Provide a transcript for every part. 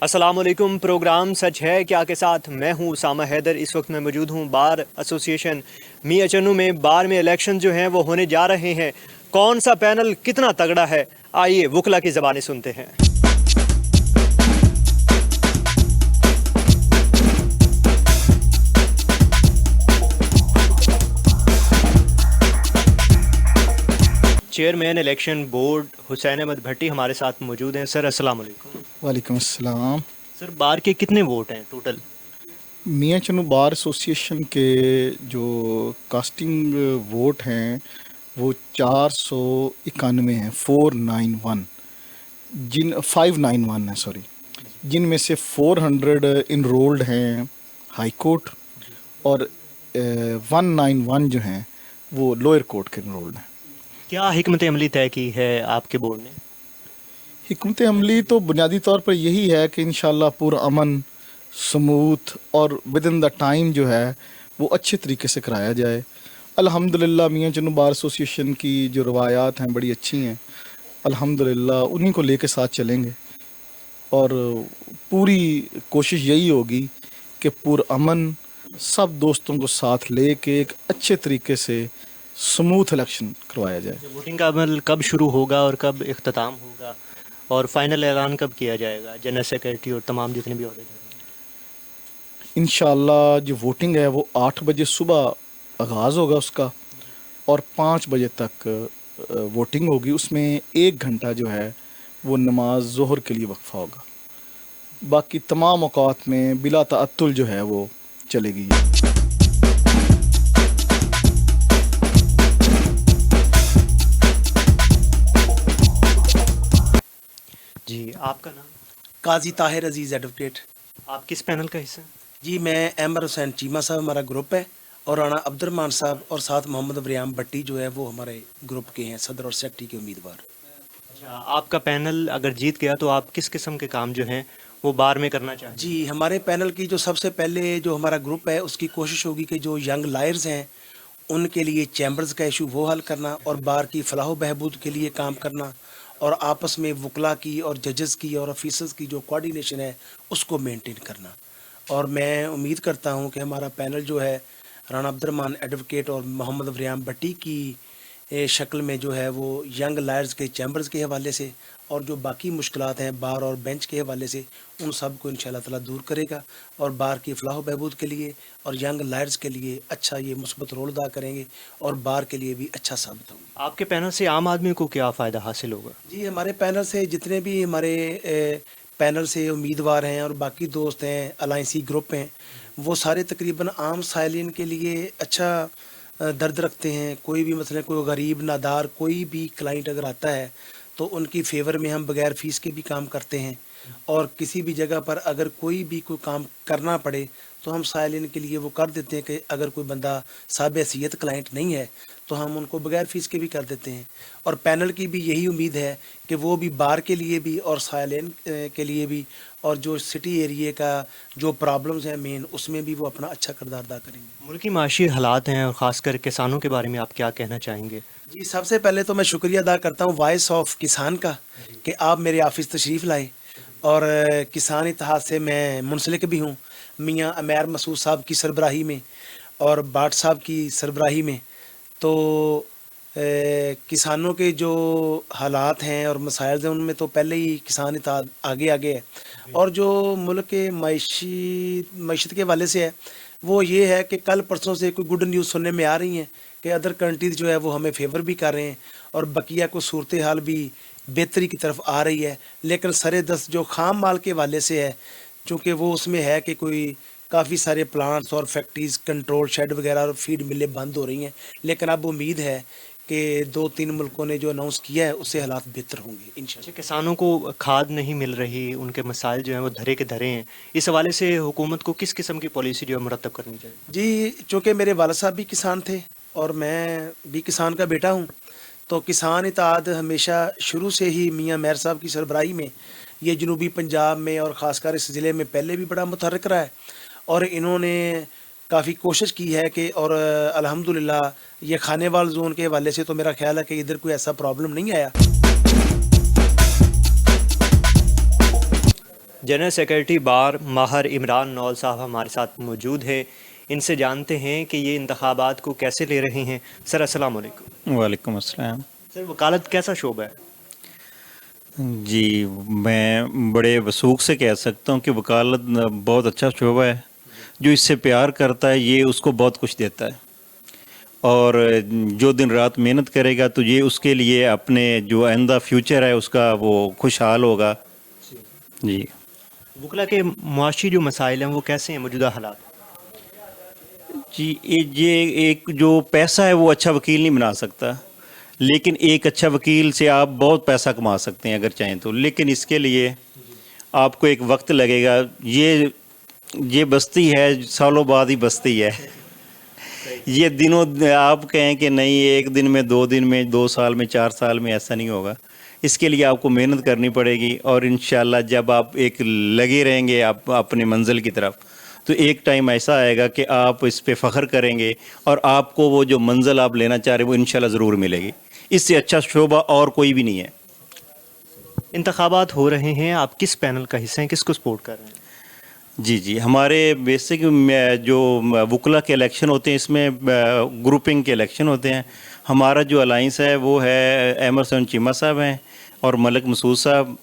السلام علیکم، پروگرام سچ ہے کیا کے ساتھ میں ہوں اسامہ حیدر۔ اس وقت میں موجود ہوں بار ایسوسیشن میاں چنو میں۔ بار میں الیکشن جو ہیں وہ ہونے جا رہے ہیں۔ کون سا پینل کتنا تگڑا ہے، آئیے وکلا کی زبانیں سنتے ہیں۔ چیئرمین الیکشن بورڈ حسین احمد بھٹی ہمارے ساتھ موجود ہیں۔ سر السلام علیکم۔ وعلیکم السلام۔ سر بار کے کتنے ووٹ ہیں ٹوٹل؟ میاں چنو بار ایسوسیشن کے جو کاسٹنگ ووٹ ہیں وہ 491 ہیں، 591 ہیں سوری، جن میں سے 400 انرولڈ ہیں ہائی کورٹ اور 191 جو ہیں وہ لوئر کورٹ کے انرولڈ ہیں۔ کیا حکمت عملی طے کی ہے آپ کے بورڈ نے؟ حکمت عملی تو بنیادی طور پر یہی ہے کہ انشاءاللہ پرامن، سموتھ اور ود ان دا ٹائم جو ہے وہ اچھے طریقے سے کرایا جائے۔ الحمدللہ میاں چنو بار ایسوسیشن کی جو روایات ہیں بڑی اچھی ہیں، الحمدللہ انہی کو لے کے ساتھ چلیں گے، اور پوری کوشش یہی ہوگی کہ پرامن سب دوستوں کو ساتھ لے کے ایک اچھے طریقے سے سموتھ الیکشن کروایا جائے۔ ووٹنگ کا عمل کب شروع ہوگا اور کب اختتام ہوگا، اور فائنل اعلان کب کیا جائے گا جنرل سیکریٹری اور تمام جتنے بھی عہدے دار ہیں؟ انشاءاللہ جو ووٹنگ ہے وہ 8 بجے صبح آغاز ہوگا اس کا، اور 5 بجے تک ووٹنگ ہوگی۔ اس میں 1 گھنٹہ جو ہے وہ نماز ظہر کے لیے وقفہ ہوگا، باقی تمام اوقات میں بلا تعطل جو ہے وہ چلے گی۔ جی، آپ کا نام؟ قاضی طاہر عزیز ایڈوکیٹ۔ آپ کس پینل کا حصہ ہیں؟ جی میں احمد حسین چیمہ صاحب ہمارا گروپ ہے، اور رانا عبد الرحمان صاحب اور ساتھ محمد ابریام بٹی جو ہے وہ ہمارے گروپ کے ہیں، صدر اور سیکرٹری کے امیدوار۔ اچھا، آپ کا پینل اگر جیت گیا تو آپ کس قسم کے کام جو ہیں وہ بار میں کرنا چاہیں گے؟ جی ہمارے پینل کی جو سب سے پہلے جو ہمارا گروپ ہے اس کی کوشش ہوگی کہ جو ینگ لائرز ہیں ان کے لیے چیمبرز کا ایشو وہ حل کرنا، اور بار کی فلاح و بہبود کے لیے کام کرنا، اور آپس میں وکلا کی اور ججز کی اور آفیسرز کی جو کوارڈینیشن ہے اس کو مینٹین کرنا۔ اور میں امید کرتا ہوں کہ ہمارا پینل جو ہے رانا عبد الرحمان ایڈوکیٹ اور محمد ابریام بٹی کی شکل میں جو ہے وہ ینگ لائرز کے چیمبرز کے حوالے سے اور جو باقی مشکلات ہیں بار اور بینچ کے حوالے سے ان سب کو انشاءاللہ تعالیٰ دور کرے گا، اور بار کی فلاح و بہبود کے لیے اور ینگ لائرز کے لیے اچھا یہ مثبت رول ادا کریں گے، اور بار کے لیے بھی اچھا ثابت ہوں گے۔ آپ کے پینل سے عام آدمی کو کیا فائدہ حاصل ہوگا؟ جی ہمارے پینل سے جتنے بھی ہمارے پینل سے امیدوار ہیں اور باقی دوست ہیں، الائنسی گروپ ہیں، وہ سارے تقریباً عام سائلین کے لیے اچھا درد رکھتے ہیں۔ کوئی بھی مثلا کوئی غریب نادار کوئی بھی کلائنٹ اگر آتا ہے تو ان کی فیور میں ہم بغیر فیس کے بھی کام کرتے ہیں، اور کسی بھی جگہ پر اگر کوئی بھی کوئی کام کرنا پڑے تو ہم سائلین کے لیے وہ کر دیتے ہیں کہ اگر کوئی بندہ صاحب حیثیت کلائنٹ نہیں ہے تو ہم ان کو بغیر فیس کے بھی کر دیتے ہیں۔ اور پینل کی بھی یہی امید ہے کہ وہ بھی بار کے لیے بھی اور سائلین کے لیے بھی، اور جو سٹی ایریے کا جو پرابلمز ہیں مین، اس میں بھی وہ اپنا اچھا کردار ادا کریں گے۔ ملکی معاشی حالات ہیں اور خاص کر کسانوں کے بارے میں آپ کیا کہنا چاہیں گے؟ جی سب سے پہلے تو میں شکریہ ادا کرتا ہوں وائس آف کسان کا کہ آپ میرے آفس تشریف لائے، اور کسان اتحاد سے میں منسلک بھی ہوں، میاں امیر مسعود صاحب کی سربراہی میں اور باٹ صاحب کی سربراہی میں۔ تو کسانوں کے جو حالات ہیں اور مسائل ہیں ان میں تو پہلے ہی کسان اتحاد آگے ہے، اور جو ملک کے معیشت کے حوالے سے ہے وہ یہ ہے کہ کل پرسوں سے کوئی گڈ نیوز سننے میں آ رہی ہیں کہ ادر کنٹریز جو ہے وہ ہمیں فیور بھی کر رہے ہیں، اور بقیہ کو صورتحال بھی بہتری کی طرف آ رہی ہے، لیکن سر دست جو خام مال کے حوالے سے ہے، چونکہ وہ اس میں ہے کہ کوئی کافی سارے پلانٹس اور فیکٹریز کنٹرول شیڈ وغیرہ اور فیڈ ملیں بند ہو رہی ہیں، لیکن اب امید ہے کہ 2-3 ملکوں نے جو اناؤنس کیا ہے اس سے حالات بہتر ہوں گے انشاءاللہ۔ کسانوں کو کھاد نہیں مل رہی، ان کے مسائل جو ہیں وہ دھرے کے دھرے ہیں، اس حوالے سے حکومت کو کس قسم کی پالیسی جو ہے مرتب کرنی چاہیے؟ جی چونکہ میرے والد صاحب بھی کسان تھے اور میں بھی کسان کا بیٹا ہوں، تو کسان اتحاد ہمیشہ شروع سے ہی میاں میر صاحب کی سربراہی میں یہ جنوبی پنجاب میں اور خاص کر اس ضلع میں پہلے بھی بڑا متحرک رہا ہے، اور انہوں نے کافی کوشش کی ہے کہ، اور الحمدللہ یہ کھانے وال زون کے حوالے سے تو میرا خیال ہے کہ ادھر کوئی ایسا پرابلم نہیں آیا۔ जनरल सेक्रेटरी बार माहर इमरान नौल साहब हमारे साथ मौजूद हैं। इनसे जानते हैं कि ये इंतखाबात को कैसे ले रहे हैं। सर अस्सलाम वालेकुम। वालेकुम अस्सलाम। सर वकालत कैसा शोबा है? जी, मैं बड़े वसूख से कह सकता हूँ कि वकालत बहुत अच्छा शोबा है। जो इससे प्यार करता है ये उसको बहुत कुछ देता है, और जो दिन रात मेहनत करेगा तो ये उसके लिए अपने जो आइंदा फ्यूचर है उसका वो खुशहाल होगा। जी, वकला के मुआशी जो मसाइल हैं वो कैसे हैं मौजूदा हालात? जी, ये एक जो पैसा है वो अच्छा वकील नहीं बना सकता, लेकिन एक अच्छा वकील से आप बहुत पैसा कमा सकते हैं अगर चाहें तो। लेकिन इसके लिए आपको एक वक्त लगेगा। ये बस्ती है, सालों बाद ही बस्ती है। ये दिनों आप कहें कि नहीं एक दिन में, 2 दिन में, 2 साल में, 4 साल में, ऐसा नहीं होगा। इसके लिए आपको मेहनत करनी पड़ेगी, और इंशाल्लाह जब आप एक लगे रहेंगे आप अपने मंजिल की तरफ, तो एक टाइम ऐसा आएगा कि आप इस पे फ़ख्र करेंगे और आपको वो जो मंजिल आप लेना चाह रहे हैं वो इंशाल्लाह ज़रूर मिलेगी। इससे अच्छा शोबा और कोई भी नहीं है। इंतखाबात हो रहे हैं, आप किस पैनल का हिस्सा हैं, किसको सपोर्ट कर रहे हैं? जी, हमारे बेसिक जो वकला के इलेक्शन होते हैं इसमें ग्रुपिंग के इलेक्शन होते हैं। हमारा जो अलाइंस है वो है एमरसन चीमा साहब हैं और मलिक मसूद साहब,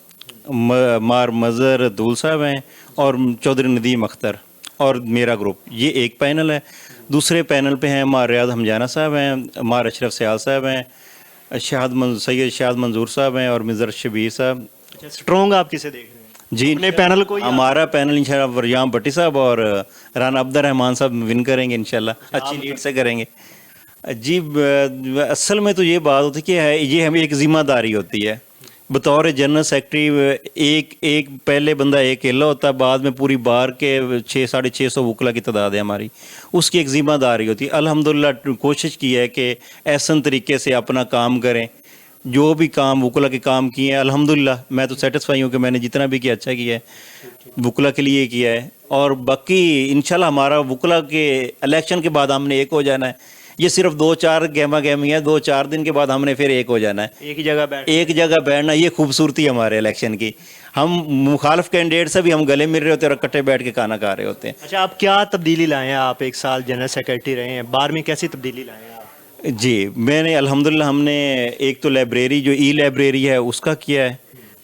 मार मज़र दूल साहब हैं और चौधरी नदीम अख्तर और मेरा ग्रुप। ये एक पैनल है। दूसरे पैनल पे हैं मार रियाज हमजाना साहब हैं, मार अशरफ सयाल साहब हैं, सैयद शाहद मंजूर साहब हैं और मिज़र शबीर साहब। स्ट्रॉन्ग आप किसे देख रहे हैं? जी, अपने पैनल को? हमारा पैनल इंशाल्लाह वरयाम भट्टी साहब और राना अब्दुर्रहमान साहब विन करेंगे इंशाल्लाह, अच्छी लीड से करेंगे। जी, असल में तो ये बात होती है कि ये हमें एक ज़िम्मेदारी होती है बतौर जनरल सेक्रेटरी। एक पहले बंदा एक अकेला होता है, बाद में पूरी बार के 600-650 वकला की तादाद है हमारी, उसकी एक ज़िम्मेदारी होती है। अल्हम्दुलिल्लाह कोशिश की है कि ऐसा तरीके से अपना काम करें। जो भी काम वकला के काम किए हैं अल्हम्दुलिल्लाह मैं तो सेटिस्फाई हूँ कि मैंने जितना भी किया अच्छा किया है, वकला के लिए किया है। और बाकी इंशाल्लाह हमारा वकला के इलेक्शन के बाद हमने एक हो जाना है। ये सिर्फ 2-4 गहमी है, 2-4 दिन के बाद हमने फिर एक हो जाना है, एक ही जगह बैठना। ये खूबसूरती है हमारे इलेक्शन की। हम मुखालिफ कैंडिडेट से भी हम गले मिल रहे होते हैं और इकट्ठे बैठ के खाना खा रहे होते हैं। अच्छा, आप क्या तब्दीली लाए हैं? आप 1 साल जनरल सेक्रेटरी रहे हैं, बार में कैसी तब्दीली लाए हैं आप? जी, मैंने अल्हम्दुलिल्लाह हमने एक तो लाइब्रेरी जो लाइब्रेरी है उसका किया है।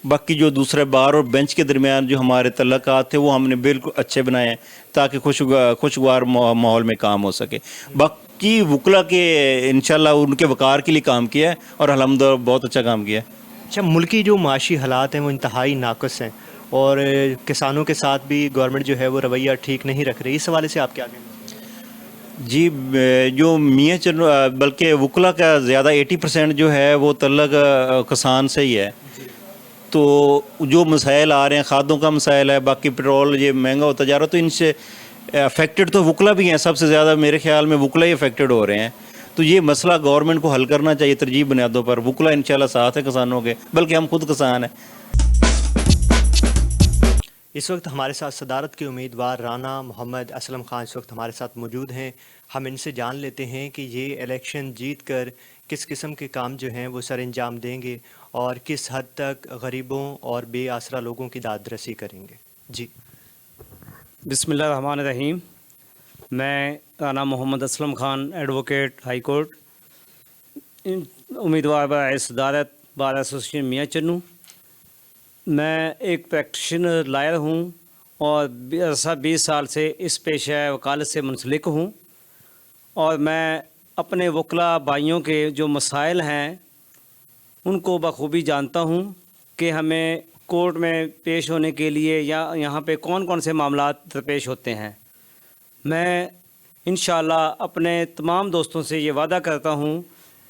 बाकी जो दूसरे बार और बेंच के दरमियान जो हमारे तल्लकात थे वो हमने बिल्कुल अच्छे बनाए हैं ताकि खुशगवार माहौल में काम हो सके। बाकी वकला के इंशाल्लाह उनके वकार के लिए काम किया है और अल्हम्दुलिल्लाह बहुत अच्छा काम किया है। अच्छा, मुल्की जो माशी हालात हैं वो इंतहाई नाकस हैं और किसानों के साथ भी गवर्नमेंट जो है वो रवैया ठीक नहीं रख रही, इस हवाले से आप क्या कहेंगे? जी, जो मियाँ चलो बल्कि वकला का ज़्यादा 80% जो है वो तल्लक किसान से ही है। तो जो मसाइल आ रहे हैं, खादों का मसाइल है, बाकी पेट्रोल ये महंगा होता जा रहा है, तो इनसे अफेक्टेड तो वकला भी हैं। सबसे ज़्यादा मेरे ख्याल में वकला ही अफेक्टेड हो रहे हैं। तो ये मसला गवर्नमेंट को हल करना चाहिए तरजीह बुनियादों पर। वकला इंशाल्लाह साथ है किसानों के, बल्कि हम खुद किसान हैं। इस वक्त हमारे साथ सदारत के उम्मीदवार राना मोहम्मद असलम खान इस वक्त हमारे साथ मौजूद हैं। हम इनसे जान लेते हैं कि ये इलेक्शन जीत कर किस किस्म के काम जो हैं वो सर अंजाम देंगे और किस हद तक गरीबों और बेआसरा लोगों की दादरसी करेंगे। जी, बिस्मिल्लाहिर्रहमानिर्रहीम। मैं Rana Mohammad Aslam Khan, advocate high court, उम्मीदवार बार सदारत बार एसोसिएशन मियाँ चन्नू। मैं एक प्रैक्टिशनर लायर हूँ और 20 साल से इस पेशा वकालत से मुंसलिक हूँ, और मैं अपने वकला भाइयों के जो मसाइल हैं उनको बखूबी जानता हूँ कि हमें कोर्ट में पेश होने के लिए या यहाँ पे कौन कौन से मामलात दरपेश होते हैं। मैं इंशाल्लाह अपने तमाम दोस्तों से ये वादा करता हूँ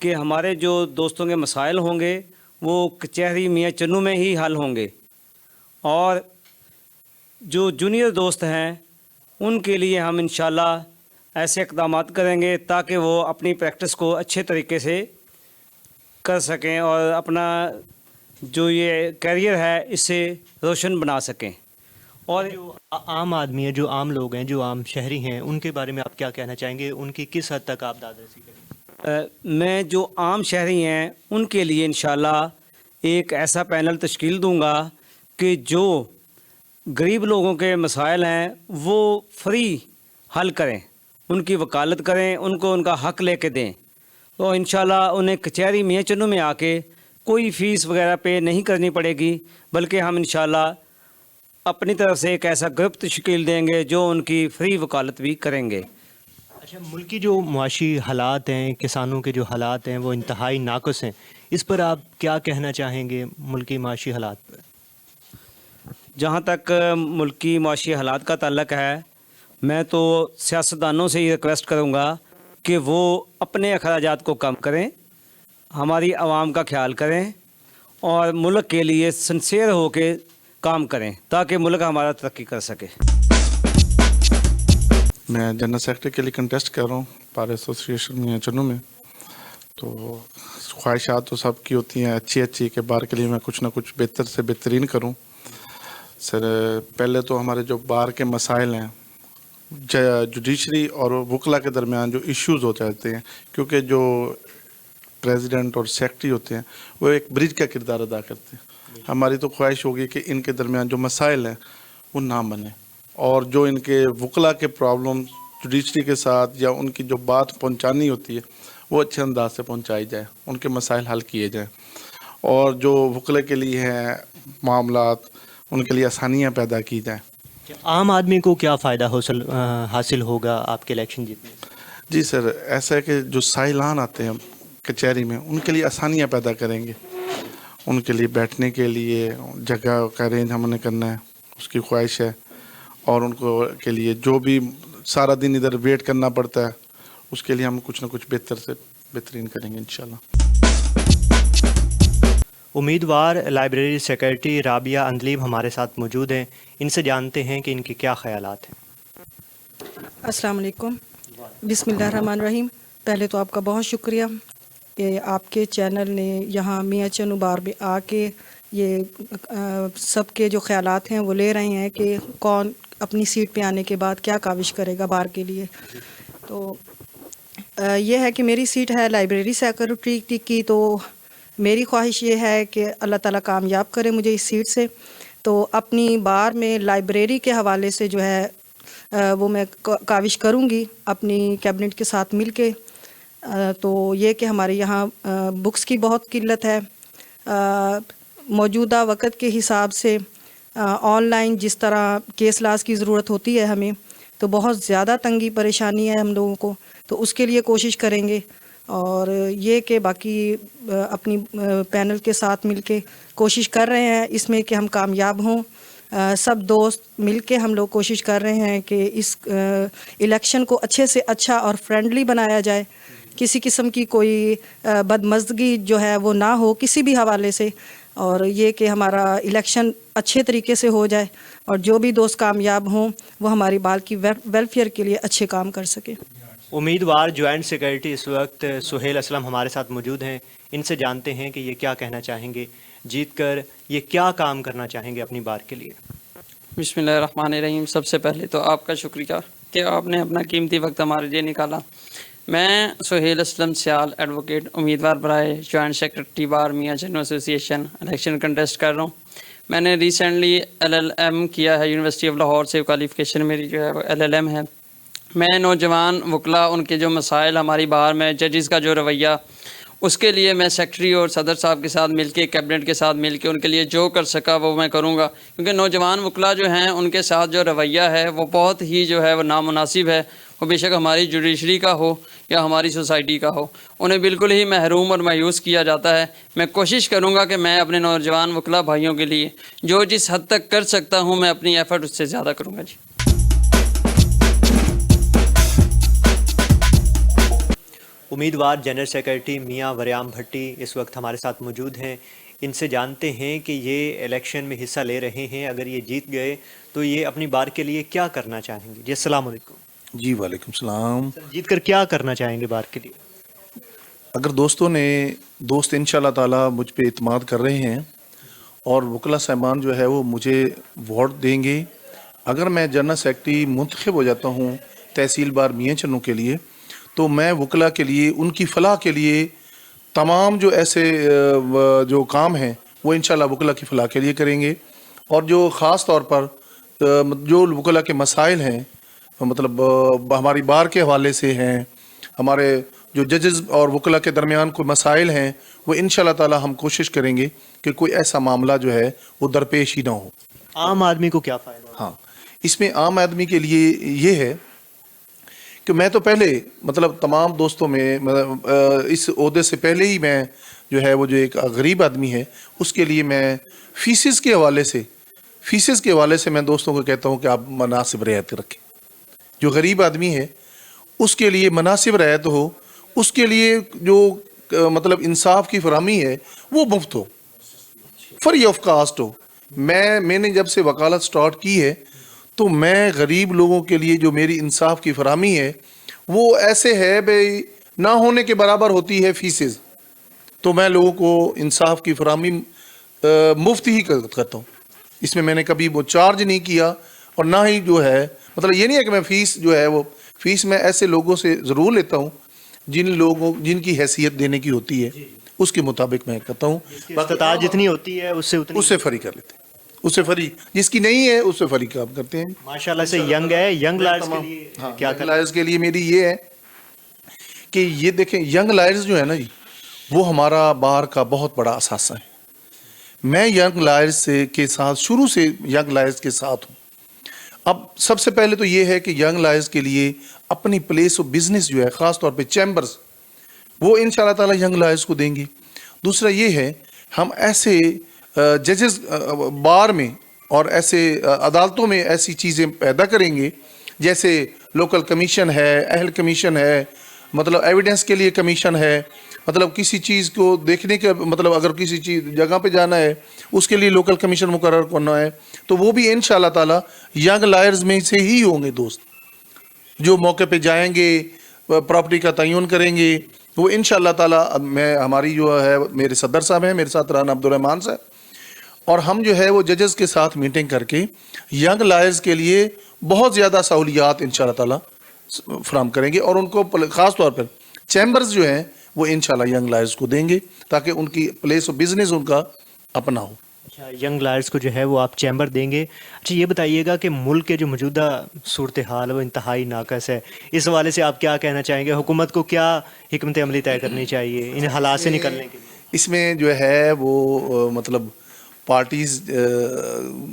कि हमारे जो दोस्तों के मसाइल होंगे वो कचहरी मियाँ चन्नू में ही हल होंगे, और जो जूनियर दोस्त हैं उनके लिए हम इंशाल्लाह ऐसे इक़दाम करेंगे ताकि वो अपनी प्रैक्टिस को अच्छे तरीके से कर सकें और अपना जो ये करियर है इससे रोशन बना सकें। और जो आम आदमी है, जो आम लोग हैं, जो आम शहरी हैं, उनके बारे में आप क्या कहना चाहेंगे? उनकी किस हद तक आप दादरसी करेंगे? मैं जो आम शहरी हैं उनके लिए इंशाल्लाह एक ऐसा पैनल तश्कील दूंगा कि जो गरीब लोगों के मसाइल हैं वो फ्री हल करें, उनकी वकालत करें, उनको उनका हक लेके दें। तो इंशाल्लाह उन्हें कचहरी मियां चन्नू में आके कोई फ़ीस वगैरह पे नहीं करनी पड़ेगी, बल्कि हम इंशाल्लाह अपनी तरफ से एक ऐसा ग्रुप तश्कील देंगे जो उनकी फ्री वकालत भी करेंगे। अच्छा, मुल्क की जो मुआशी हालात हैं, किसानों के जो हालात हैं वो इंतहाई नाक़ुस हैं, इस पर आप क्या कहना चाहेंगे मुल्क की मुआशी हालात पर? जहाँ तक मुल्क की मुआशी हालात का ताल्लुक है, मैं तो सियासतदानों से ये रिक्वेस्ट करूँगा कि वो अपने अखराजात को कम करें, हमारी आवाम का ख्याल करें और मुल्क के लिए सिंसियर हो के काम करें ताकि मुल्क हमारा तरक्की कर सके। मैं जनरल सेक्रेटरी के लिए कंटेस्ट कर रहा हूँ बार एसोसिएशन मियां चन्नू में। तो ख्वाहिशात तो सबकी होती हैं अच्छी अच्छी कि बार के लिए मैं कुछ ना कुछ बेहतर से बेहतरीन करूँ। सर, पहले तो हमारे जो बार के मसाइल हैं, जुडिशरी और वकला के दरमियान जो इश्यूज़ हो जाते हैं, क्योंकि जो प्रेसिडेंट और सेक्रेटरी होते हैं वो एक ब्रिज का किरदार अदा करते हैं। हमारी तो ख्वाहिश होगी कि इनके दरमियान जो मसाइल हैं वो ना बने, और जो इनके वकला के प्रॉब्लम जुडिशरी के साथ या उनकी जो बात पहुंचानी होती है वो अच्छे अंदाज से पहुंचाई जाए, उनके मसाइल हल किए जाएं, और जो वकले के लिए हैं मामलात उनके लिए आसानियाँ पैदा की जाएँ। आम आदमी को क्या फ़ायदा हासिल होगा आपके इलेक्शन जीतने से? जी सर, ऐसा है कि जो साइलान आते हैं कचहरी में उनके लिए आसानियाँ पैदा करेंगे, उनके लिए बैठने के लिए जगह का अरेंज हमने करना है, उसकी ख्वाहिश है, और उनको के लिए जो भी सारा दिन इधर वेट करना पड़ता है उसके लिए हम कुछ ना कुछ बेहतर से बेहतरीन करेंगे इंशाल्लाह। उम्मीदवार लाइब्रेरी सेक्रेटरी राबिया अंदलीब हमारे साथ मौजूद हैं, इनसे जानते हैं कि इनके क्या ख्यालात हैं। अस्सलाम वालेकुम, बिस्मिल्लाहिर्रहमानिर्रहीम। पहले तो आपका बहुत शुक्रिया कि आपके चैनल ने यहाँ मियां चन्नू बार में आके ये सबके जो ख्यालात हैं वो ले रहे हैं कि कौन अपनी सीट पे आने के बाद क्या काविश करेगा बार के लिए। तो ये है कि मेरी सीट है लाइब्रेरी सेक्रेटरी की, तो मेरी ख्वाहिश ये है कि अल्लाह ताला कामयाब करे मुझे इस सीट से। तो अपनी बार में लाइब्रेरी के हवाले से जो है वो मैं काविश करूँगी अपनी कैबिनेट के साथ मिल के। तो ये कि हमारे यहाँ बुक्स की बहुत किल्लत है, मौजूदा वक़्त के हिसाब से ऑनलाइन जिस तरह केस लाज की ज़रूरत होती है हमें, तो बहुत ज़्यादा तंगी परेशानी है हम लोगों को, तो उसके लिए कोशिश करेंगे। और ये कि बाकी अपनी पैनल के साथ मिलके कोशिश कर रहे हैं इसमें कि हम कामयाब हों। सब दोस्त मिलके हम लोग कोशिश कर रहे हैं कि इस इलेक्शन को अच्छे से अच्छा और फ्रेंडली बनाया जाए, किसी किस्म की कोई बदमज़गी जो है वो ना हो किसी भी हवाले से, और ये कि हमारा इलेक्शन अच्छे तरीके से हो जाए और जो भी दोस्त कामयाब हों वो हमारी बाल की वेलफेयर के लिए अच्छे काम कर सके। उम्मीदवार जॉइंट सेक्रेटरी इस वक्त सुहेल असलम हमारे साथ मौजूद हैं, इनसे जानते हैं कि ये क्या कहना चाहेंगे, जीत कर ये क्या काम करना चाहेंगे अपनी बार के लिए। बिस्मिल्लाहिर्रहमानिर्रहीम। सबसे पहले तो आपका शुक्रिया कि आपने अपना कीमती वक्त हमारे लिए निकाला। मैं सुहेल असलम सियाल एडवोकेट उम्मीदवार बराए जॉइंट सेक्रेटरी बार मियां चन्नू एसोसिएशन इलेक्शन कंटेस्ट कर रहा हूँ। मैंने रिसेंटली LLM किया है यूनिवर्सिटी ऑफ लाहौर से, क्वालिफ़िकेशन मेरी जो है वो LLM है। मैं नौजवान वकला उनके जो मसाइल हमारी बार में जजेस का जो रवैया, उसके लिए मैं सेक्रेटरी और सदर साहब के साथ मिलके कैबिनेट के साथ मिलके उनके लिए जो कर सका वो मैं करूँगा, क्योंकि नौजवान वकला जो हैं उनके साथ जो रवैया है वो बहुत ही जो है वो नामुनासिब है। वो बेशक हमारी जुडिशरी का हो या हमारी सोसाइटी का हो, उन्हें बिल्कुल ही महरूम और मायूस किया जाता है। मैं कोशिश करूँगा कि मैं अपने नौजवान वकला भाइयों के लिए जो जिस हद तक कर सकता हूँ मैं अपनी एफ़र्ट उससे ज़्यादा करूँगा। जी, उम्मीदवार जनरल सेक्रेटरी मियां वरियाम भट्टी इस वक्त हमारे साथ मौजूद हैं, इनसे जानते हैं कि ये इलेक्शन में हिस्सा ले रहे हैं, अगर ये जीत गए तो ये अपनी बार के लिए क्या करना चाहेंगे। जी अस्सलाम वालेकुम। जी वालेकुम सलाम। जीत कर क्या करना चाहेंगे बार के लिए? अगर दोस्त इंशाल्लाह ताला मुझ पे इत्माद कर रहे हैं और वकला साहबान जो है वो मुझे वोट देंगे, अगर मैं जनरल सेक्रेटरी मुंतखब हो जाता हूँ तहसील बार मियां चन्नू के लिए, तो मैं वकला के लिए उनकी फ़लाह के लिए तमाम जो ऐसे जो काम हैं वो इंशाल्लाह वकला की फ़लाह के लिए करेंगे। और जो ख़ास तौर पर जो वकला के मसाइल हैं, मतलब हमारी बार के हवाले से हैं, हमारे जो जजेस और वकला के दरमियान कोई मसाइल हैं, वो इंशाल्लाह ताला हम कोशिश करेंगे कि कोई ऐसा मामला जो है वो दरपेश ही ना हो। आम आदमी को क्या फ़ायदा? हाँ, इसमें आम आदमी के लिए ये है कि मैं तो पहले मतलब तमाम दोस्तों में इस ओहदे से पहले ही मैं जो है वो जो एक गरीब आदमी है उसके लिए मैं फीसिस के हवाले से मैं दोस्तों को कहता हूँ कि आप मुनासिब रियायत रखें। जो गरीब आदमी है उसके लिए मुनासिब रियायत हो, उसके लिए जो मतलब इंसाफ की फराहमी है वो मुफ्त हो, फ्री ऑफ कास्ट हो। मैंने जब से वकालत स्टार्ट की है तो मैं गरीब लोगों के लिए जो मेरी इंसाफ की फराहमी है वो ऐसे है भाई ना होने के बराबर होती है फीसेस, तो मैं लोगों को इंसाफ की फराहमी मुफ्त ही करता हूँ। इसमें मैंने कभी वो चार्ज नहीं किया और ना ही जो है मतलब ये नहीं है कि मैं फ़ीस जो है वो फ़ीस मैं ऐसे लोगों से ज़रूर लेता हूँ जिनकी हैसियत देने की होती है उसके मुताबिक मैं करता हूँ। इस्ताताअत जितनी होती है उससे फ्री कर लेते हैं, उससे फ्री, जिसकी नहीं है उससे फ्री काम करते हैं। माशाल्लाह से यंग है। यंग लायर्स के लिए हाँ, क्या यंग लायर्स के लिए मेरी ये है कि ये देखें, यंग लायर्स जो है ना जी वो हमारा बार का बहुत बड़ा असासा है। मैं यंग लायर्स के साथ शुरू से यंग लायर्स के साथ हूँ। अब सबसे पहले तो ये है कि यंग लायर्स के लिए अपनी प्लेस ऑफ बिजनेस जो है ख़ास तौर पे चैम्बर्स वो इंशाल्लाह ताला यंग लायर्स को देंगे। दूसरा ये है हम ऐसे जजेस बार में और ऐसे अदालतों में ऐसी चीज़ें पैदा करेंगे जैसे लोकल कमीशन है, अहल कमीशन है, मतलब एविडेंस के लिए कमीशन है, मतलब किसी चीज़ को देखने के मतलब अगर किसी चीज़ जगह पे जाना है उसके लिए लोकल कमीशन मुकर्रर करना है तो वो भी इंशाल्लाह ताला यंग लायर्स में से ही होंगे दोस्त, जो मौके पे जाएंगे प्रॉपर्टी का तयन करेंगे वो इंशाल्लाह ताला। मैं हमारी जो है मेरे सदर साहब हैं, मेरे साथ राना अब्दुर्रहमान साहब, और हम जो है वो जजेस के साथ मीटिंग करके यंग लायर्स के लिए बहुत ज़्यादा सहूलियात इंशाल्लाह ताला फराहम करेंगे और उनको ख़ास तौर पर चैम्बर्स जो हैं वो इंशाल्लाह यंग लायर्स को देंगे ताकि उनकी प्लेस ऑफ बिजनेस उनका अपना हो। अच्छा, यंग लायर्स को जो है वो आप चैम्बर देंगे। अच्छा, ये बताइएगा कि मुल्क के जो मौजूदा सूरत हाल है वो इंतहाई नाकस है, इस हवाले से आप क्या कहना चाहेंगे? हुकूमत को क्या हिकमत अमली तय करनी चाहिए इन हालात से निकलने के लिए? इसमें जो है वो मतलब पार्टीज़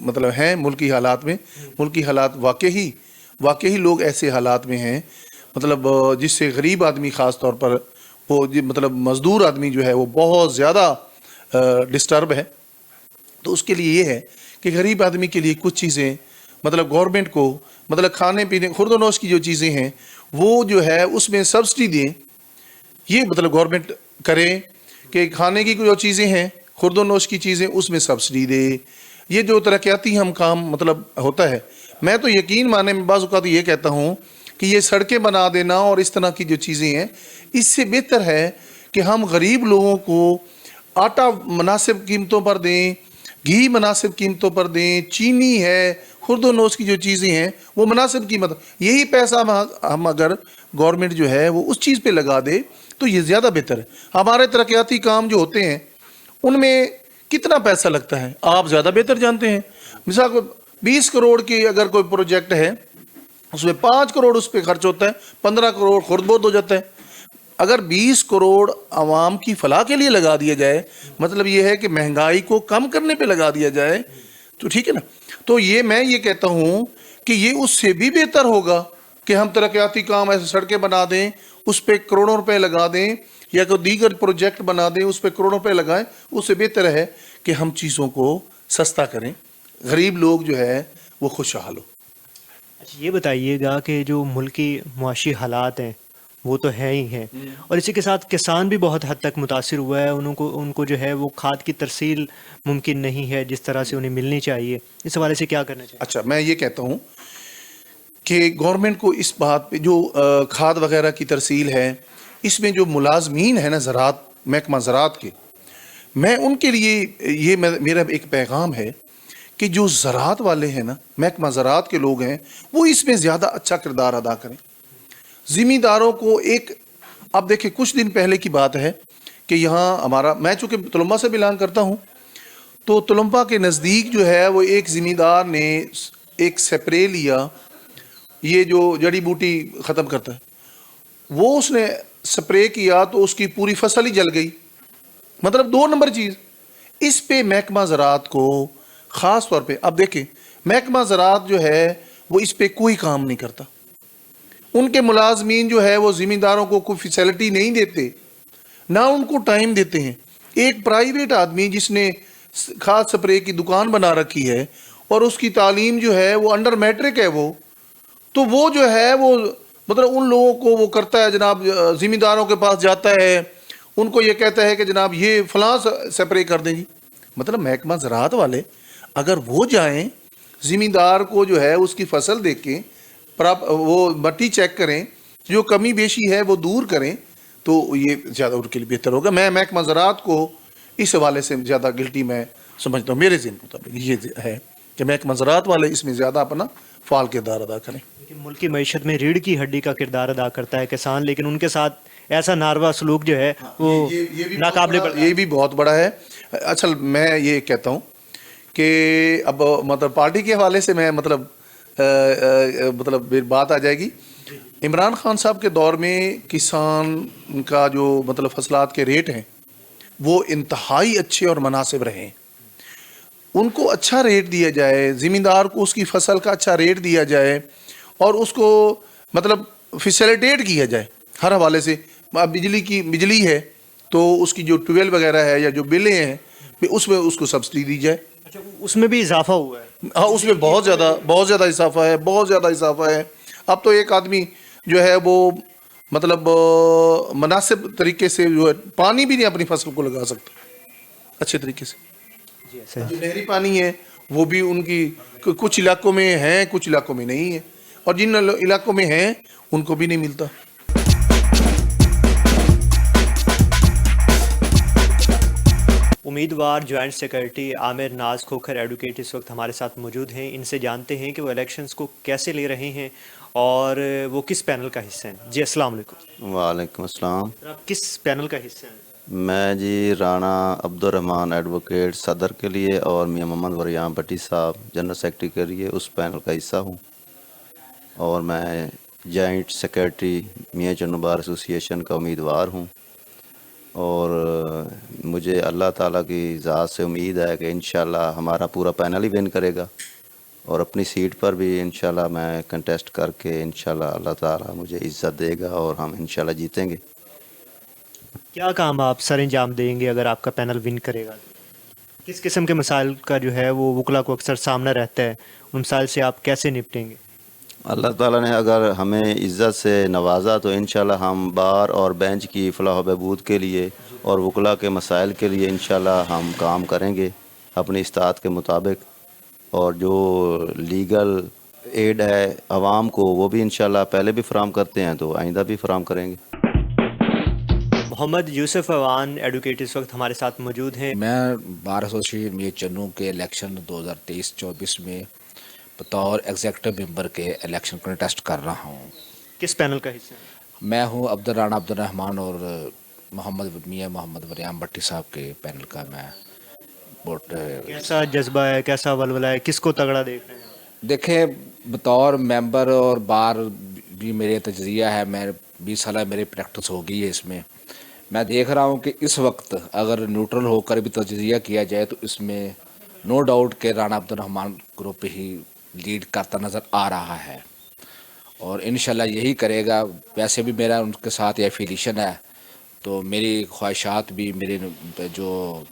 मतलब हैं मुल्की हालात में, मुल्की हालात वाकई लोग ऐसे हालात में हैं मतलब जिससे गरीब आदमी ख़ास तौर पर वो मतलब मज़दूर आदमी जो है वो बहुत ज़्यादा डिस्टर्ब है। तो उसके लिए ये है कि गरीब आदमी के लिए कुछ चीज़ें मतलब गवर्नमेंट को मतलब खाने पीने खुर्दोनोश की जो चीज़ें हैं वो जो है उसमें सब्सिडी दें, ये मतलब गवर्नमेंट करे कि खाने की जो चीज़ें हैं खुर्दोनोश की चीज़ें उसमें सब्सिडी दे। ये जो तरक्याती हम काम मतलब होता है, मैं तो यकीन माने में बाज़ औक़ात ये कहता हूँ कि ये सड़कें बना देना और इस तरह की जो चीज़ें हैं इससे बेहतर है कि हम गरीब लोगों को आटा मुनासिब कीमतों पर दें, घी मुनासिब कीमतों पर दें, चीनी है, खुर्दोनोश की जो चीज़ें हैं वो मुनासिब कीमत, यही पैसा हम अगर गवर्नमेंट जो है वो उस चीज़ पे लगा दे तो ये ज़्यादा बेहतर है। हमारे तरक्याती काम जो होते हैं उनमें कितना पैसा लगता है आप ज़्यादा बेहतर जानते हैं। मिसाल को 20 करोड़ की अगर कोई प्रोजेक्ट है उसमें 5 करोड़ उस पर खर्च होता है, 15 करोड़ खुर्द-बोर्द हो जाता है। अगर 20 करोड़ आवाम की फलाह के लिए लगा दिया जाए, मतलब ये है कि महंगाई को कम करने पे लगा दिया जाए तो ठीक है ना। तो ये मैं ये कहता हूँ कि ये उससे भी बेहतर होगा कि हम तरक्याती काम ऐसे सड़कें बना दें उस पर करोड़ों रुपए लगा दें या कोई दीगर प्रोजेक्ट बना दें उस पर करोड़ों रुपए लगाएं। उससे बेहतर है कि हम चीज़ों को सस्ता करें, गरीब लोग जो है वो खुशहाल हो। अच्छा, ये बताइएगा कि जो मुल्क की मुआशी हालात हैं वो तो है ही हैं और इसी के साथ किसान भी बहुत हद तक मुतासिर हुआ है, उनको जो है वो खाद की तरसील मुमकिन नहीं है जिस तरह से उन्हें मिलनी चाहिए। इस हवाले से क्या करना चाहिए? अच्छा, मैं ये कहता हूँ कि गवर्नमेंट को इस बात पे जो खाद वगैरह की तरसील है इसमें जो मुलाजमीन है ना ज़राअत महकमा ज़राअत के, मैं उनके लिए ये मेरा एक पैगाम है कि जो ज़राअत वाले हैं ना महकमा ज़राअत के लोग हैं वो इसमें ज़्यादा अच्छा किरदार अदा करें। ज़िम्मेदारों को एक, अब देखिए कुछ दिन पहले की बात है कि यहाँ हमारा, मैं चूँकि तुलम्बा से बिलोंग करता हूँ तो तुलम्बा के नज़दीक जो है वो एक ज़िम्मेदार ने ایک سپرے لیا, یہ جو جڑی بوٹی ختم کرتا ہے, وہ اس نے سپرے کیا تو اس کی پوری فصل ہی جل گئی. مطلب 2 نمبر چیز. اس پہ محکمہ زراعت کو خاص طور پہ, اب دیکھیں محکمہ زراعت جو ہے وہ اس پہ کوئی کام نہیں کرتا. ان کے ملازمین جو ہے وہ زمینداروں کو کوئی فیسلٹی نہیں دیتے, نہ ان کو ٹائم دیتے ہیں. ایک پرائیویٹ آدمی جس نے کھاد سپرے کی دکان بنا رکھی ہے اور اس کی تعلیم جو ہے وہ انڈر میٹرک ہے, تو وہ جو ہے وہ مطلب ان لوگوں کو وہ کرتا ہے جناب, زمینداروں کے پاس جاتا ہے, ان کو یہ کہتا ہے کہ جناب یہ فلاں سپرے کر دیں جی. مطلب محکمہ زراعت والے اگر وہ جائیں زمیندار کو جو ہے اس کی فصل دیکھ کے وہ مٹی چیک کریں, جو کمی بیشی ہے وہ دور کریں, تو یہ زیادہ ان کے لیے بہتر ہوگا. میں محکمہ زراعت کو اس حوالے سے زیادہ گلٹی میں سمجھتا ہوں. میرے ذہن مطابق یہ ہے کہ محکمہ زراعت والے اس میں زیادہ اپنا فعال کردار ادا کریں. ملک کی معیشت میں ریڑھ کی ہڈی کا کردار ادا کرتا ہے کسان, لیکن ان کے ساتھ ایسا ناروا سلوک جو ہے وہ ناقابل برداشت. یہ بھی بہت بڑا ہے. اصل میں یہ کہتا ہوں کہ اب مطلب پارٹی کے حوالے سے میں مطلب بات آ جائے گی. عمران خان صاحب کے دور میں کسان کا جو مطلب فصلات کے ریٹ ہیں وہ انتہائی اچھے اور مناسب رہے ہیں. ان کو اچھا ریٹ دیا جائے, زمیندار کو اس کی فصل کا اچھا ریٹ دیا جائے اور اس کو مطلب فیسیلیٹیٹ کیا جائے ہر حوالے سے. بجلی ہے تو اس کی جو ٹویل وغیرہ ہے یا جو بلیں ہیں اس میں اس کو سبسڈی دی جائے. اچھا, اس میں بھی اضافہ ہوا ہے؟ ہاں, اس میں بہت زیادہ اضافہ ہے, بہت زیادہ اضافہ ہے. اب تو ایک آدمی جو ہے وہ مطلب مناسب طریقے سے جو ہے پانی بھی نہیں اپنی فصل کو لگا سکتا اچھے طریقے سے. جو نہری پانی ہے وہ بھی ان کی کچھ علاقوں میں ہیں, کچھ علاقوں میں نہیں ہے, اور جن علاقوں میں ہیں ان کو بھی نہیں ملتا. امیدوار جوائنٹ سیکرٹری عامر ناز کھوکھر ایڈوکیٹ اس وقت ہمارے ساتھ موجود ہیں. ان سے جانتے ہیں کہ وہ الیکشنز کو کیسے لے رہے ہیں اور وہ کس پینل کا حصہ ہیں. جی السلام علیکم. وعلیکم السلام. آپ کس پینل کا حصہ ہیں؟ میں جی رانا عبد الرحمن ایڈوکیٹ صدر کے لیے اور میاں محمد وریان بٹی صاحب جنرل سیکرٹری کے لیے اس پینل کا حصہ ہوں, اور میں جوائنٹ سیکرٹری میاں چنو بار ایسوسی ایشن کا امیدوار ہوں. اور مجھے اللہ تعالیٰ کی ذات سے امید ہے کہ انشاءاللہ ہمارا پورا پینل ہی ون کرے گا, اور اپنی سیٹ پر بھی انشاءاللہ میں کنٹیسٹ کر کے انشاءاللہ اللہ تعالیٰ مجھے عزت دے گا اور ہم انشاءاللہ جیتیں گے. کیا کام آپ سر انجام دیں گے اگر آپ کا پینل ون کرے گا؟ کس قسم کے مسائل کا جو ہے وہ وکلا کو اکثر سامنا رہتا ہے, ان مسائل سے آپ کیسے نپٹیں گے؟ اللہ تعالیٰ نے اگر ہمیں عزت سے نوازا تو انشاءاللہ ہم بار اور بینچ کی فلاح و بہبود کے لیے اور وکلا کے مسائل کے لیے انشاءاللہ ہم کام کریں گے اپنی استطاعت کے مطابق. اور جو لیگل ایڈ ہے عوام کو وہ بھی انشاءاللہ پہلے بھی فراہم کرتے ہیں تو آئندہ بھی فراہم کریں گے. محمد یوسف اوان ایڈوکیٹ اس وقت ہمارے ساتھ موجود ہیں. میں بار ایسوسیشن میاں چنو کے الیکشن 2023-24 میں بطور ایگزیکٹو ممبر کے الیکشن کنٹیسٹ کر رہا ہوں. کس پینل کا حصہ ہیں؟ میں ہوں رانا عبد الرحمن اور میاں محمد وریان بٹی صاحب کے پینل کا میں ووٹ. کیسا جذبہ ہے, کیسا ولولہ ہے, کس کو تگڑا دیکھ رہے ہیں؟ دیکھیں, بطور ممبر اور بار بھی میرے تجزیہ ہے, میں 20 سالہ میری پریکٹس ہو گئی ہے اس میں. میں دیکھ رہا ہوں کہ اس وقت اگر نیوٹرل ہو کر بھی تجزیہ کیا جائے تو اس میں نو ڈاؤٹ کہ رانا عبد الرحمن گروپ ہی لیڈ کرتا نظر آ رہا ہے, اور انشاءاللہ یہی کرے گا. ویسے بھی میرا ان کے ساتھ ایفیلیشن ہے, تو میری خواہشات بھی, میرے جو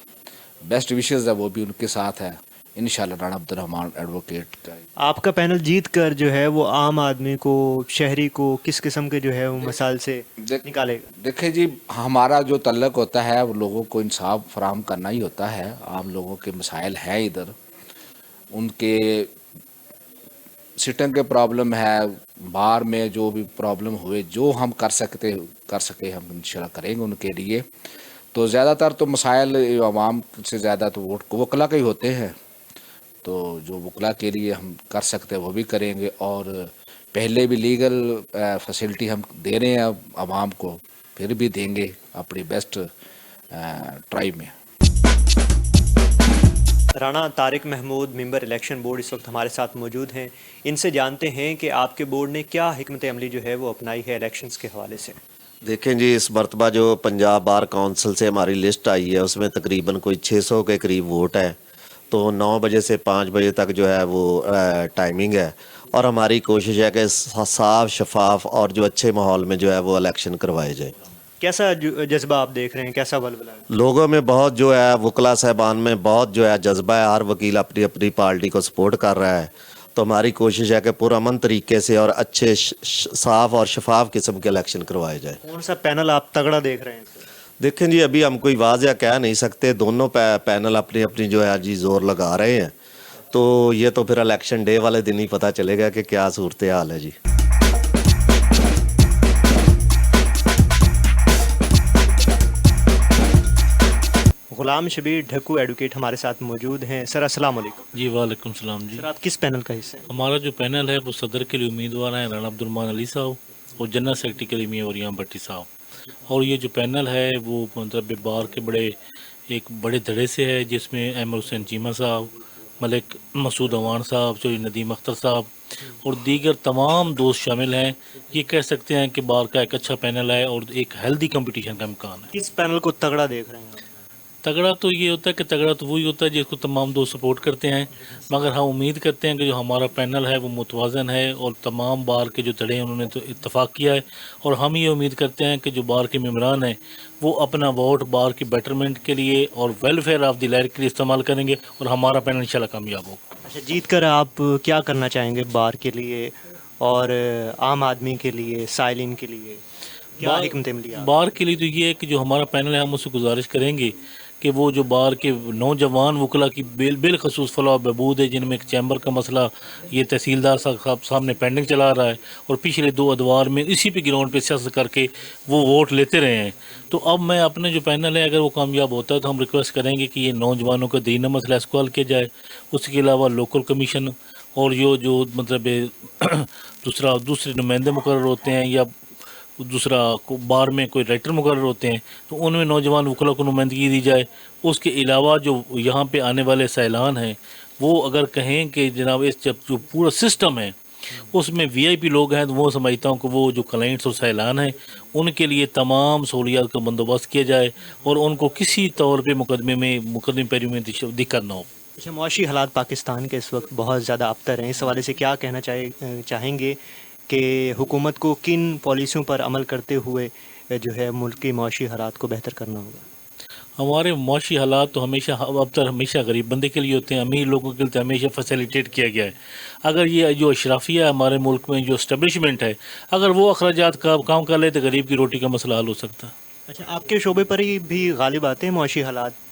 بیسٹ وشز ہے وہ بھی ان کے ساتھ ہے. انشاءاللہ رانا عبد الرحمن ایڈوکیٹ کا آپ کا پینل جیت کر جو ہے وہ عام آدمی کو, شہری کو کس قسم کے جو ہے وہ مسائل سے نکالے گا؟ دیکھیں جی, ہمارا جو تعلق ہوتا ہے وہ لوگوں کو انصاف فراہم کرنا ہی ہوتا ہے. عام لوگوں کے مسائل ہیں ادھر, ان کے سٹنگ کے پرابلم ہے, بار میں جو بھی پرابلم ہوئے, جو ہم کر سکے ہم انشاءاللہ کریں گے ان کے لیے. تو زیادہ تر تو مسائل عوام سے زیادہ تو ووٹ وکلا کے ہی ہوتے ہیں, تو جو وکلا کے لیے ہم کر سکتے ہیں وہ بھی کریں گے. اور پہلے بھی لیگل فیسلٹی ہم دے رہے ہیں عوام کو, پھر بھی دیں گے اپنی بیسٹ ٹرائی میں. Rana Tariq Mahmood member election board اس وقت ہمارے ساتھ موجود ہیں. ان سے جانتے ہیں کہ آپ کے بورڈ نے کیا حکمت عملی جو ہے وہ اپنائی ہے الیکشنز کے حوالے سے. دیکھیں جی، اس مرتبہ جو پنجاب بار کونسل سے ہماری لسٹ آئی ہے اس میں تقریباً کوئی 600 کے قریب ووٹ ہے. تو 9 بجے سے 5 بجے تک جو ہے وہ ٹائمنگ ہے، اور ہماری کوشش ہے کہ صاف شفاف اور جو اچھے ماحول میں جو ہے وہ الیکشن کروائے جائے. کیسا جذبہ آپ دیکھ رہے ہیں، کیسا ولولہ ہے؟ لوگوں میں بہت جو ہے، وکلا صاحبان میں بہت جو ہے جذبہ ہے. ہر وکیل اپنی اپنی پارٹی کو سپورٹ کر رہا ہے. تو ہماری کوشش ہے کہ پرامن طریقے سے اور اچھے صاف اور شفاف قسم کے الیکشن کروائے جائے. کون سا پینل آپ تگڑا دیکھ رہے ہیں؟ دیکھیں جی، ابھی ہم کوئی واضح کہہ نہیں سکتے. دونوں پینل اپنی اپنی جو ہے جی زور لگا رہے ہیں. تو یہ تو پھر الیکشن ڈے والے دن ہی پتہ چلے گا کہ کیا صورتحال ہے جی. غلام شبیر ڈھکو ایڈوکیٹ ہمارے ساتھ موجود ہیں. سر السلام علیکم. جی وعلیکم السلام. جی سر آپ کس پینل کا حصہ ہیں؟ ہمارا جو پینل ہے وہ صدر کے لیے امیدوار ہیں رانا عبدالرحمان علی صاحب اور جنرل سیکرٹری کے لیے میاں وریم بھٹی صاحب. اور یہ جو پینل ہے وہ مطلب بار کے ایک بڑے دھڑے سے ہے، جس میں احمد حسین چیمہ صاحب، ملک مسعود عوان صاحب، چوہدری ندیم اختر صاحب اور دیگر تمام دوست شامل ہیں. یہ کہہ سکتے ہیں کہ بار کا ایک اچھا پینل ہے اور ایک ہیلدی کمپٹیشن کا امکان ہے. کس پینل کو تگڑا دیکھ رہے ہیں؟ تگڑا تو یہ ہوتا ہے کہ تگڑا تو وہی ہوتا ہے جس کو تمام دوست سپورٹ کرتے ہیں، مگر ہم امید کرتے ہیں کہ جو ہمارا پینل ہے وہ متوازن ہے اور تمام بار کے جو دھڑے ہیں انہوں نے تو اتفاق کیا ہے. اور ہم یہ امید کرتے ہیں کہ جو بار کے ممبران ہیں وہ اپنا ووٹ بار کی بیٹرمنٹ کے لیے اور ویلفیئر آف دی لائر کے لیے استعمال کریں گے اور ہمارا پینل انشاءاللہ کامیاب ہوگا. اچھا، جیت کر آپ کیا کرنا چاہیں گے بار کے لیے اور عام آدمی کے لیے، سائلین کے لیے؟ کیا حکمت عملی ہے بار کے لیے؟ تو یہ ہے کہ جو ہمارا پینل ہے ہم اس سے گزارش کریں گے کہ وہ جو بار کے نوجوان وکلا کی بالخصوص فلاح و بہبود ہے، جن میں ایک چیمبر کا مسئلہ یہ تحصیلدار صاحب سامنے پینڈنگ چلا رہا ہے اور پچھلے 2 ادوار میں اسی پہ گراؤنڈ پہ سیاست کر کے وہ ووٹ لیتے رہے ہیں. تو اب میں اپنے جو پینل ہے اگر وہ کامیاب ہوتا ہے تو ہم ریکویسٹ کریں گے کہ یہ نوجوانوں کا دینا مسئلہ اس کو حل کیا جائے. اس کے علاوہ لوکل کمیشن اور جو مطلب دوسرے نمائندے مقرر ہوتے ہیں یا دوسرا بار میں کوئی رائٹر مقرر ہوتے ہیں تو ان میں نوجوان وکلا کو نمائندگی دی جائے. اس کے علاوہ جو یہاں پہ آنے والے سائلان ہیں وہ اگر کہیں کہ جناب اس جو پورا سسٹم ہے اس میں وی آئی پی لوگ ہیں تو وہ سمجھتا ہوں کہ وہ جو کلائنٹس اور سائلان ہیں ان کے لیے تمام سہولیات کا بندوبست کیا جائے اور ان کو کسی طور پہ مقدمے پیری میں دقت نہ ہو. اچھا، معاشی حالات پاکستان کے اس وقت بہت زیادہ ابتر ہیں. اس حوالے سے کیا کہنا چاہیں گے کہ حکومت کو کن پالیسیوں پر عمل کرتے ہوئے جو ہے ملک کی معاشی حالات کو بہتر کرنا ہوگا؟ ہمارے معاشی حالات تو ہمیشہ غریب بندے کے لیے ہوتے ہیں، امیر لوگوں کے لیے ہمیشہ فیسیلیٹیٹ کیا گیا ہے. اگر یہ جو اشرافیہ ہے ہمارے ملک میں جو اسٹیبلشمنٹ ہے اگر وہ اخراجات کا کام کر لے تو غریب کی روٹی کا مسئلہ حل ہو سکتا ہے. اچھا، آپ کے شعبے پر ہی بھی غالب آتے ہیں معاشی حالات؟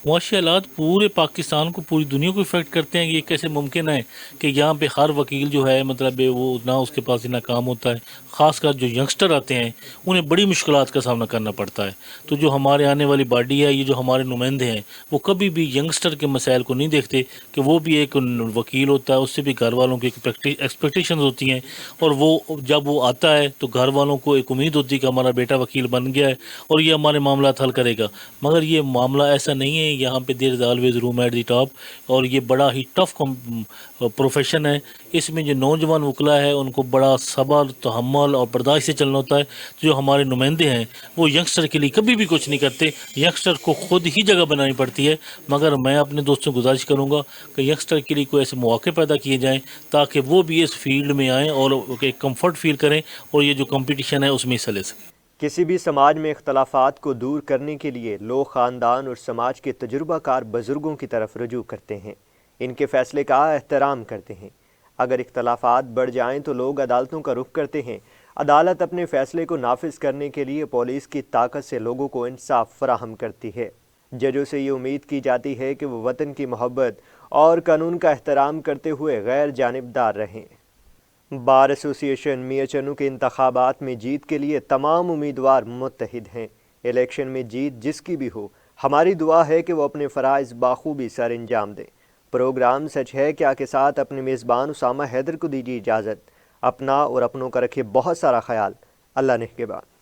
معاشی حالات پورے پاکستان کو، پوری دنیا کو افیکٹ کرتے ہیں. یہ کیسے ممکن ہے کہ یہاں پہ ہر وکیل جو ہے مطلب وہ نہ اس کے پاس اتنا کام ہوتا ہے، خاص کر جو ینگسٹر آتے ہیں انہیں بڑی مشکلات کا سامنا کرنا پڑتا ہے. تو جو ہمارے آنے والی باڈی ہے، یہ جو ہمارے نمائندے ہیں وہ کبھی بھی ینگسٹر کے مسائل کو نہیں دیکھتے کہ وہ بھی ایک وکیل ہوتا ہے، اس سے بھی گھر والوں کی ایکسپیکٹیشنز ہوتی ہیں اور وہ جب وہ آتا ہے تو گھر والوں کو ایک امید ہوتی ہے کہ ہمارا بیٹا وکیل بن گیا ہے اور یہ ہمارے معاملات حل کرے گا. مگر یہ معاملہ ایسا نہیں ہے. یہاں پہ there is always room at the top اور یہ بڑا ہی ٹف پروفیشن ہے. اس میں جو نوجوان وکلا ہے ان کو بڑا صبر، تحمل اور برداشت سے چلنا ہوتا ہے. جو ہمارے نمائندے ہیں وہ ینگسٹر کے لیے کبھی بھی کچھ نہیں کرتے، ینگسٹر کو خود ہی جگہ بنانی پڑتی ہے. مگر میں اپنے دوستوں کو گزارش کروں گا کہ ینگسٹر کے لیے کوئی ایسے مواقع پیدا کیے جائیں تاکہ وہ بھی اس فیلڈ میں آئیں اور ایک کمفرٹ فیل کریں اور یہ جو کمپٹیشن ہے اس میں حصہ لے سکیں. کسی بھی سماج میں اختلافات کو دور کرنے کے لیے لوگ خاندان اور سماج کے تجربہ کار بزرگوں کی طرف رجوع کرتے ہیں، ان کے فیصلے کا احترام کرتے ہیں. اگر اختلافات بڑھ جائیں تو لوگ عدالتوں کا رخ کرتے ہیں. عدالت اپنے فیصلے کو نافذ کرنے کے لیے پولیس کی طاقت سے لوگوں کو انصاف فراہم کرتی ہے. ججوں سے یہ امید کی جاتی ہے کہ وہ وطن کی محبت اور قانون کا احترام کرتے ہوئے غیر جانبدار رہیں. بار ایسوسی ایشن میاں چنو کے انتخابات میں جیت کے لیے تمام امیدوار متحد ہیں. الیکشن میں جیت جس کی بھی ہو، ہماری دعا ہے کہ وہ اپنے فرائض بخوبی سر انجام دیں. پروگرام سچ ہے کیا کے ساتھ اپنے میزبان اسامہ حیدر کو دیجیے اجازت. اپنا اور اپنوں کا رکھے بہت سارا خیال. اللہ نگہبان.